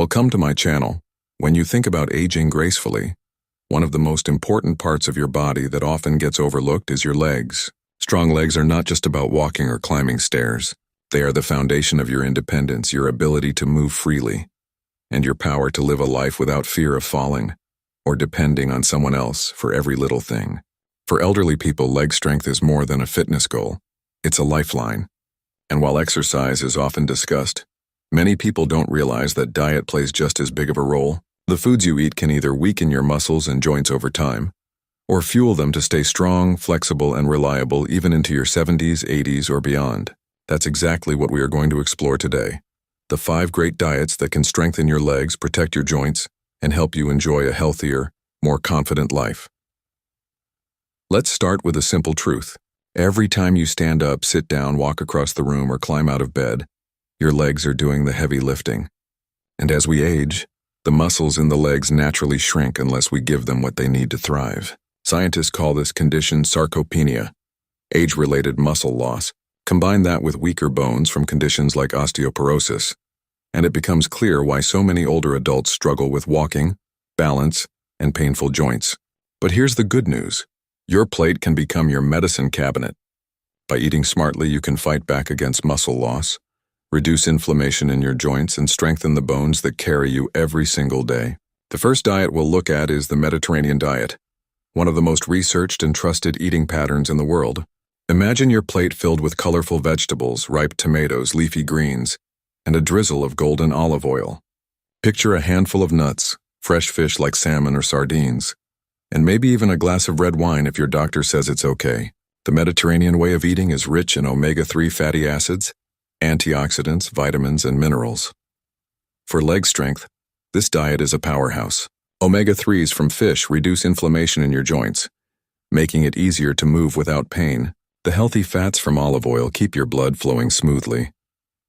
Welcome to my channel. When you think about aging gracefully, one of the most important parts of your body that often gets overlooked is your legs. Strong legs are not just about walking or climbing stairs. They are the foundation of your independence, your ability to move freely, and your power to live a life without fear of falling or depending on someone else for every little thing. For elderly people, leg strength is more than a fitness goal. It's a lifeline. And while exercise is often discussed, many people don't realize that diet plays just as big of a role. The foods you eat can either weaken your muscles and joints over time, or fuel them to stay strong, flexible, and reliable even into your 70s, 80s, or beyond. That's exactly what we are going to explore today. The 5 great diets that can strengthen your legs, protect your joints, and help you enjoy a healthier, more confident life. Let's start with a simple truth. Every time you stand up, sit down, walk across the room, or climb out of bed, your legs are doing the heavy lifting. And as we age, the muscles in the legs naturally shrink unless we give them what they need to thrive. Scientists call this condition sarcopenia, age-related muscle loss. Combine that with weaker bones from conditions like osteoporosis, and it becomes clear why so many older adults struggle with walking, balance, and painful joints. But here's the good news. Your plate can become your medicine cabinet. By eating smartly, you can fight back against muscle loss, reduce inflammation in your joints, and strengthen the bones that carry you every single day. The first diet we'll look at is the Mediterranean diet, one of the most researched and trusted eating patterns in the world. Imagine your plate filled with colorful vegetables, ripe tomatoes, leafy greens, and a drizzle of golden olive oil. Picture a handful of nuts, fresh fish like salmon or sardines, and maybe even a glass of red wine if your doctor says it's okay. The Mediterranean way of eating is rich in omega-3 fatty acids, antioxidants, vitamins, and minerals. For leg strength, this diet is a powerhouse. Omega-3s from fish reduce inflammation in your joints, making it easier to move without pain. The healthy fats from olive oil keep your blood flowing smoothly,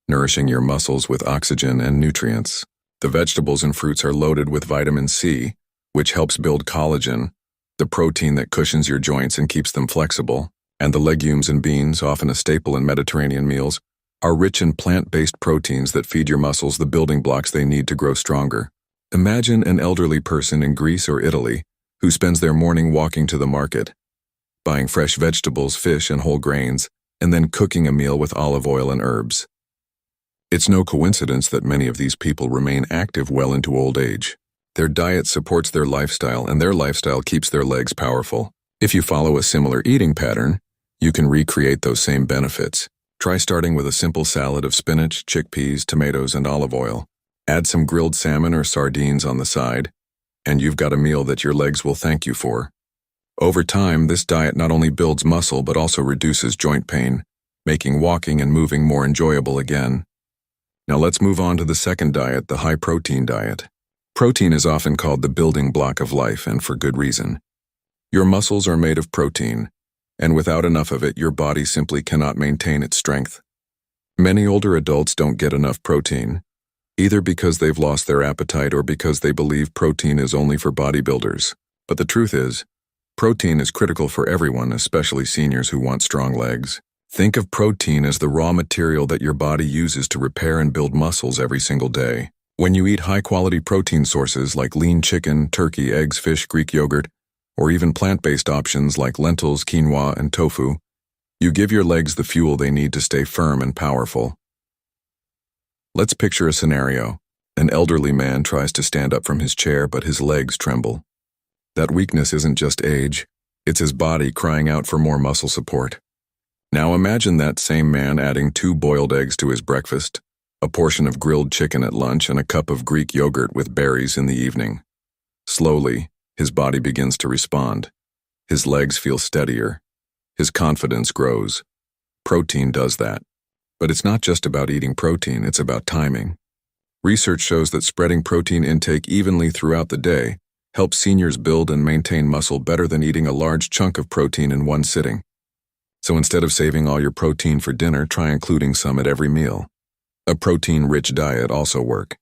nourishing your muscles with oxygen and nutrients. The vegetables and fruits are loaded with vitamin C, which helps build collagen, the protein that cushions your joints and keeps them flexible. And the legumes and beans, often a staple in Mediterranean meals, are rich in plant-based proteins that feed your muscles the building blocks they need to grow stronger. Imagine an elderly person in Greece or Italy who spends their morning walking to the market, buying fresh vegetables, fish, and whole grains, and then cooking a meal with olive oil and herbs. It's no coincidence that many of these people remain active well into old age. Their diet supports their lifestyle, and their lifestyle keeps their legs powerful. If you follow a similar eating pattern, you can recreate those same benefits. Try starting with a simple salad of spinach, chickpeas, tomatoes, and olive oil. Add some grilled salmon or sardines on the side, and you've got a meal that your legs will thank you for. Over time, this diet not only builds muscle but also reduces joint pain, making walking and moving more enjoyable again. Now let's move on to the second diet, the high-protein diet. Protein is often called the building block of life, and for good reason. Your muscles are made of protein, and without enough of it, your body simply cannot maintain its strength. Many older adults don't get enough protein, either because they've lost their appetite or because they believe protein is only for bodybuilders. But the truth is, protein is critical for everyone, especially seniors who want strong legs. Think of protein as the raw material that your body uses to repair and build muscles every single day. When you eat high-quality protein sources like lean chicken, turkey, eggs, fish, Greek yogurt, or even plant-based options like lentils, quinoa, and tofu, you give your legs the fuel they need to stay firm and powerful. Let's picture a scenario. An elderly man tries to stand up from his chair, but his legs tremble. That weakness isn't just age, it's his body crying out for more muscle support. Now imagine that same man adding 2 boiled eggs to his breakfast, a portion of grilled chicken at lunch, and a cup of Greek yogurt with berries in the evening. Slowly, his body begins to respond. His legs feel steadier. His confidence grows. Protein does that. But it's not just about eating protein, it's about timing. Research shows that spreading protein intake evenly throughout the day helps seniors build and maintain muscle better than eating a large chunk of protein in one sitting. So instead of saving all your protein for dinner, try including some at every meal. A protein-rich diet also works.